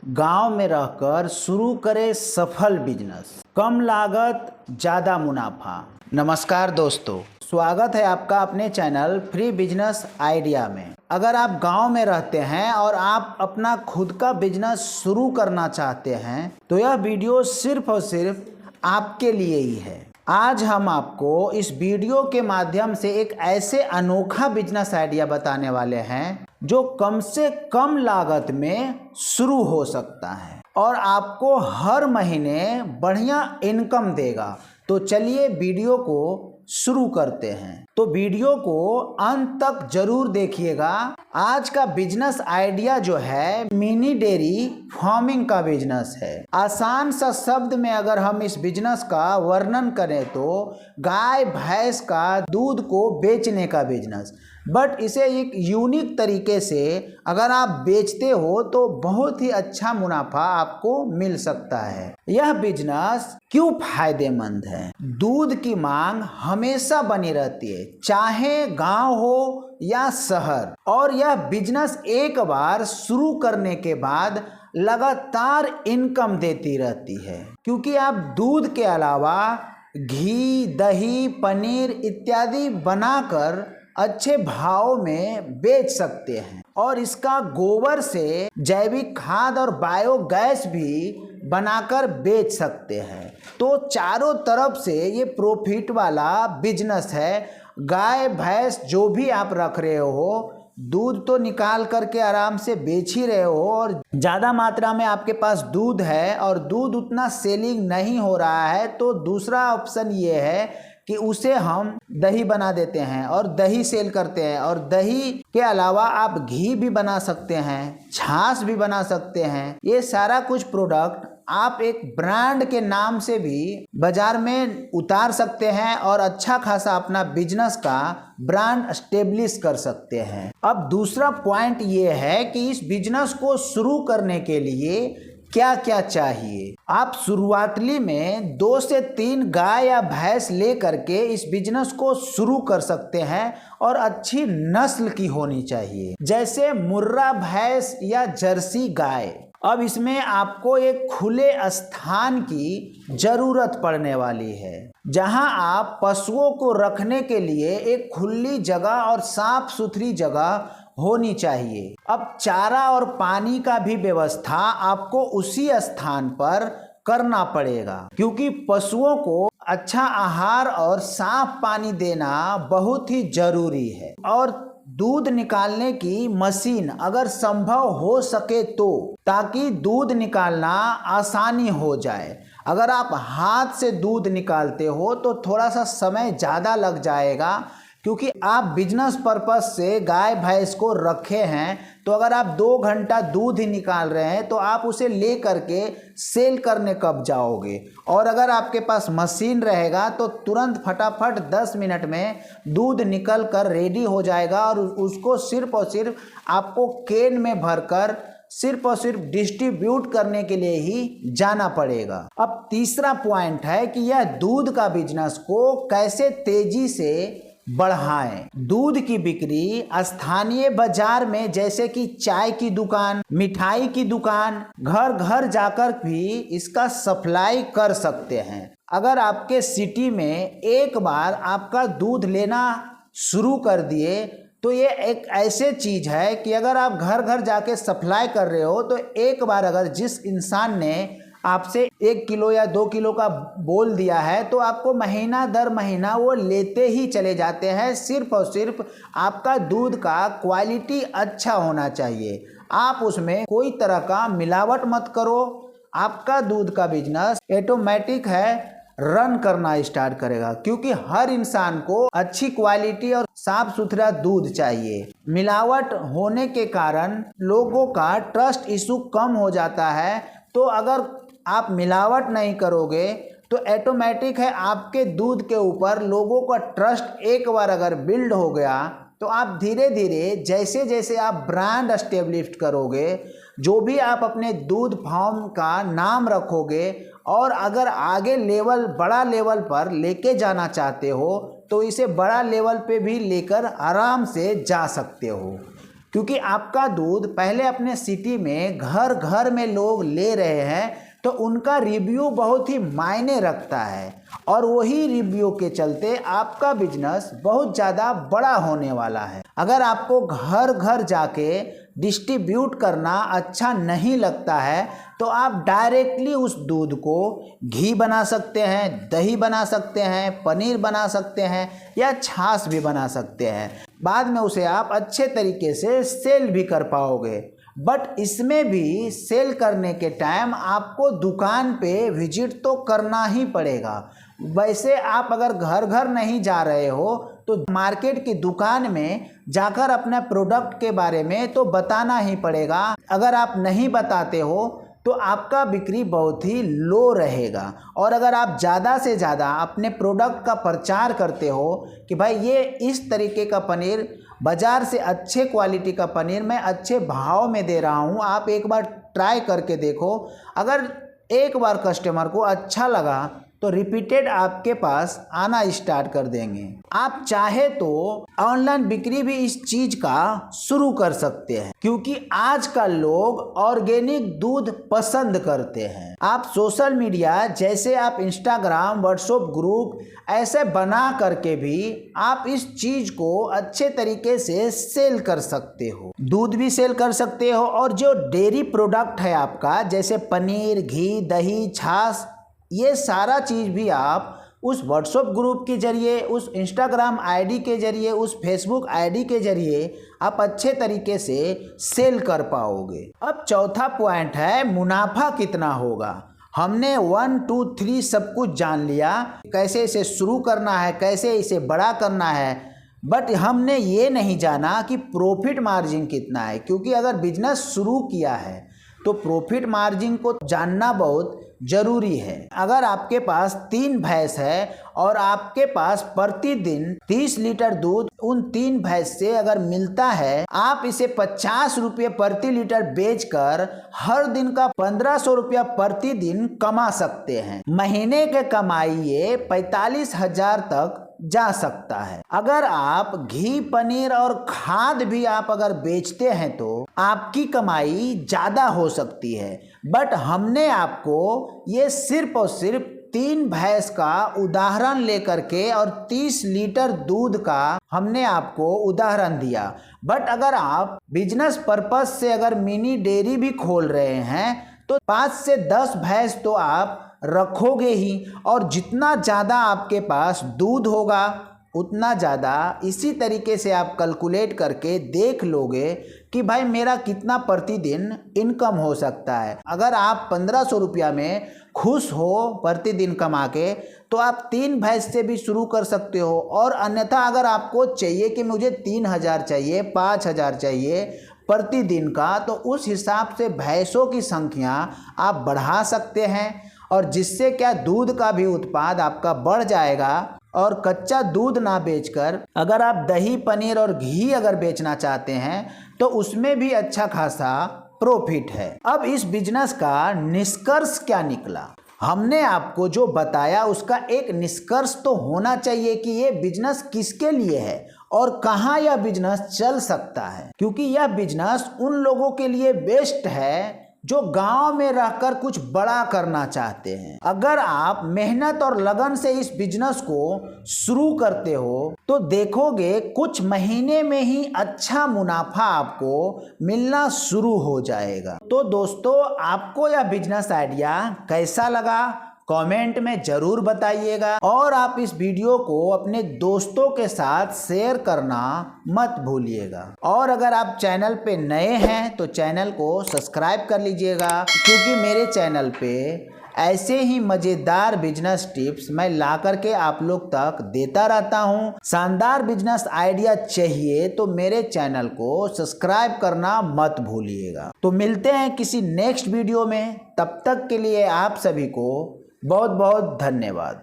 गांव में रहकर शुरू करें सफल बिजनेस, कम लागत ज़्यादा मुनाफा। नमस्कार दोस्तों, स्वागत है आपका अपने चैनल फ्री बिजनेस आइडिया में। अगर आप गांव में रहते हैं और आप अपना खुद का बिजनेस शुरू करना चाहते हैं तो यह वीडियो सिर्फ और सिर्फ आपके लिए ही है। आज हम आपको इस वीडियो के माध्यम से एक ऐसे अनोखा बिजनेस आइडिया बताने वाले हैं जो कम से कम लागत में शुरू हो सकता है और आपको हर महीने बढ़िया इनकम देगा। तो चलिए वीडियो को शुरू करते हैं। तो वीडियो को अंत तक जरूर देखिएगा। आज का बिजनेस आइडिया जो है मिनी डेयरी फार्मिंग का बिजनेस है। आसान सा शब्द में अगर हम इस बिजनेस का वर्णन करें तो गाय भैंस का दूध को बेचने का बिजनेस, बट इसे एक यूनिक तरीके से अगर आप बेचते हो तो बहुत ही अच्छा मुनाफा आपको मिल सकता है। यह बिजनेस क्यों फायदेमंद है? दूध की मांग हमेशा बनी रहती है, चाहे गांव हो या शहर, और यह बिजनेस एक बार शुरू करने के बाद लगातार इनकम देती रहती है, क्योंकि आप दूध के अलावा घी, दही, पनीर इत्यादि बनाकर अच्छे भाव में बेच सकते हैं और इसका गोबर से जैविक खाद और बायोगैस भी बनाकर बेच सकते हैं। तो चारों तरफ से ये प्रॉफिट वाला बिजनेस है। गाय भैंस जो भी आप रख रहे हो, दूध तो निकाल करके आराम से बेच ही रहे हो और ज़्यादा मात्रा में आपके पास दूध है और दूध उतना सेलिंग नहीं हो रहा है, तो दूसरा ऑप्शन ये है कि उसे हम दही बना देते हैं और दही सेल करते हैं। और दही के अलावा आप घी भी बना सकते हैं, छाछ भी बना सकते हैं। ये सारा कुछ प्रोडक्ट आप एक ब्रांड के नाम से भी बाजार में उतार सकते हैं और अच्छा खासा अपना बिजनेस का ब्रांड एस्टेब्लिश कर सकते हैं। अब दूसरा पॉइंट ये है कि इस बिजनेस को शुरू करने के लिए क्या क्या चाहिए। आप शुरुआती में 2 से 3 गाय या भैंस ले करके इस बिजनेस को शुरू कर सकते हैं और अच्छी नस्ल की होनी चाहिए, जैसे मुर्रा भैंस या जर्सी गाय। अब इसमें आपको एक खुले स्थान की जरूरत पड़ने वाली है, जहां आप पशुओं को रखने के लिए एक खुली जगह और साफ सुथरी जगह होनी चाहिए। अब चारा और पानी का भी व्यवस्था आपको उसी स्थान पर करना पड़ेगा, क्योंकि पशुओं को अच्छा आहार और साफ पानी देना बहुत ही जरूरी है। और दूध निकालने की मशीन अगर संभव हो सके तो, ताकि दूध निकालना आसानी हो जाए। अगर आप हाथ से दूध निकालते हो तो थोड़ा सा समय ज़्यादा लग जाएगा, क्योंकि आप बिजनेस पर्पस से गाय भैंस को रखे हैं। तो अगर आप 2 घंटा दूध ही निकाल रहे हैं तो आप उसे ले करके सेल करने कब जाओगे? और अगर आपके पास मशीन रहेगा तो तुरंत फटाफट 10 मिनट में दूध निकल कर रेडी हो जाएगा और उसको सिर्फ और सिर्फ आपको केन में भरकर सिर्फ और सिर्फ डिस्ट्रीब्यूट करने के लिए ही जाना पड़ेगा। अब तीसरा पॉइंट है कि यह दूध का बिजनेस को कैसे तेजी से बढ़ाएं। दूध की बिक्री स्थानीय बाजार में, जैसे कि चाय की दुकान, मिठाई की दुकान, घर घर जाकर भी इसका सप्लाई कर सकते हैं। अगर आपके सिटी में एक बार आपका दूध लेना शुरू कर दिए तो ये एक ऐसे चीज है कि अगर आप घर घर जाके सप्लाई कर रहे हो तो एक बार अगर जिस इंसान ने आपसे 1 किलो या 2 किलो का बोल दिया है तो आपको महीना दर महीना वो लेते ही चले जाते हैं। सिर्फ और सिर्फ आपका दूध का क्वालिटी अच्छा होना चाहिए। आप उसमें कोई तरह का मिलावट मत करो। आपका दूध का बिजनेस ऑटोमेटिक है रन करना स्टार्ट करेगा, क्योंकि हर इंसान को अच्छी क्वालिटी और साफ सुथरा दूध चाहिए। मिलावट होने के कारण लोगों का ट्रस्ट इशू कम हो जाता है। तो अगर आप मिलावट नहीं करोगे तो ऑटोमेटिक है आपके दूध के ऊपर लोगों का ट्रस्ट एक बार अगर बिल्ड हो गया तो आप धीरे धीरे जैसे जैसे आप ब्रांड एस्टेब्लिश करोगे, जो भी आप अपने दूध फार्म का नाम रखोगे और अगर आगे लेवल बड़ा लेवल पर लेके जाना चाहते हो तो इसे बड़ा लेवल पे भी लेकर आराम से जा सकते हो। क्योंकि आपका दूध पहले अपने सिटी में घर घर में लोग ले रहे हैं, तो उनका रिव्यू बहुत ही मायने रखता है और वही रिव्यू के चलते आपका बिजनेस बहुत ज़्यादा बड़ा होने वाला है। अगर आपको घर घर जाके डिस्ट्रीब्यूट करना अच्छा नहीं लगता है तो आप डायरेक्टली उस दूध को घी बना सकते हैं, दही बना सकते हैं, पनीर बना सकते हैं या छाछ भी बना सकते हैं। बाद में उसे आप अच्छे तरीके से सेल भी कर पाओगे। बट इसमें भी सेल करने के टाइम आपको दुकान पे विजिट तो करना ही पड़ेगा। वैसे आप अगर घर घर नहीं जा रहे हो तो मार्केट की दुकान में जाकर अपने प्रोडक्ट के बारे में तो बताना ही पड़ेगा। अगर आप नहीं बताते हो तो आपका बिक्री बहुत ही लो रहेगा। और अगर आप ज़्यादा से ज़्यादा अपने प्रोडक्ट का प्रचार करते हो कि भाई ये इस तरीके का पनीर, बाज़ार से अच्छे क्वालिटी का पनीर मैं अच्छे भाव में दे रहा हूँ, आप एक बार ट्राई करके देखो। अगर एक बार कस्टमर को अच्छा लगा तो रिपीटेड आपके पास आना स्टार्ट कर देंगे। आप चाहे तो ऑनलाइन बिक्री भी इस चीज का शुरू कर सकते हैं, क्योंकि आजकल लोग ऑर्गेनिक दूध पसंद करते हैं। आप सोशल मीडिया जैसे आप इंस्टाग्राम, व्हाट्सएप ग्रुप ऐसे बना करके भी आप इस चीज को अच्छे तरीके से सेल कर सकते हो। दूध भी सेल कर सकते हो और जो डेयरी प्रोडक्ट है आपका, जैसे पनीर, घी, दही, छाछ, ये सारा चीज़ भी आप उस व्हाट्सएप ग्रुप के जरिए, उस इंस्टाग्राम आईडी के जरिए, उस फेसबुक आईडी के जरिए आप अच्छे तरीके से सेल कर पाओगे। अब चौथा पॉइंट है मुनाफा कितना होगा। हमने 1, 2, 3 सब कुछ जान लिया, कैसे इसे शुरू करना है, कैसे इसे बड़ा करना है, बट हमने ये नहीं जाना कि प्रॉफिट मार्जिन कितना है। क्योंकि अगर बिजनेस शुरू किया है तो प्रॉफिट मार्जिन को जानना बहुत जरूरी है। अगर आपके पास 3 भैंस है और आपके पास प्रतिदिन 30 लीटर दूध उन 3 भैंस से अगर मिलता है, आप इसे 50 रुपये प्रति लीटर बेचकर हर दिन का 1500 रुपया प्रतिदिन कमा सकते हैं। महीने के कमाई ये 45,000 तक जा सकता है। अगर आप घी, पनीर और खाद भी आप अगर बेचते हैं तो आपकी कमाई ज़्यादा हो सकती है। बट हमने आपको ये सिर्फ और सिर्फ 3 भैंस का उदाहरण लेकर के और 30 लीटर दूध का हमने आपको उदाहरण दिया। बट अगर आप बिजनेस पर्पस से अगर मिनी डेयरी भी खोल रहे हैं तो 5 से 10 भैंस तो आप रखोगे ही, और जितना ज़्यादा आपके पास दूध होगा उतना ज़्यादा इसी तरीके से आप कैलकुलेट करके देख लोगे कि भाई मेरा कितना प्रतिदिन इनकम हो सकता है। अगर आप 1500 रुपया में खुश हो प्रतिदिन कमा के तो आप 3 भैंस से भी शुरू कर सकते हो। और अन्यथा अगर आपको चाहिए कि मुझे 3000 चाहिए, 5000 चाहिए प्रतिदिन का, तो उस हिसाब से भैंसों की संख्या आप बढ़ा सकते हैं और जिससे क्या दूध का भी उत्पाद आपका बढ़ जाएगा। और कच्चा दूध ना बेचकर अगर आप दही, पनीर और घी अगर बेचना चाहते हैं तो उसमें भी अच्छा खासा प्रॉफिट है। अब इस बिजनेस का निष्कर्ष क्या निकला, हमने आपको जो बताया उसका एक निष्कर्ष तो होना चाहिए कि ये बिजनेस किसके लिए है और कहाँ यह बिजनेस चल सकता है। क्योंकि यह बिजनेस उन लोगों के लिए बेस्ट है जो गांव में रहकर कुछ बड़ा करना चाहते हैं। अगर आप मेहनत और लगन से इस बिजनेस को शुरू करते हो तो देखोगे कुछ महीने में ही अच्छा मुनाफा आपको मिलना शुरू हो जाएगा। तो दोस्तों, आपको यह बिजनेस आइडिया कैसा लगा कमेंट में जरूर बताइएगा और आप इस वीडियो को अपने दोस्तों के साथ शेयर करना मत भूलिएगा। और अगर आप चैनल पे नए हैं तो चैनल को सब्सक्राइब कर लीजिएगा, क्योंकि मेरे चैनल पे ऐसे ही मजेदार बिजनेस टिप्स मैं ला करके आप लोग तक देता रहता हूं। शानदार बिजनेस आइडिया चाहिए तो मेरे चैनल को सब्सक्राइब करना मत भूलिएगा। तो मिलते हैं किसी नेक्स्ट वीडियो में, तब तक के लिए आप सभी को बहुत बहुत धन्यवाद।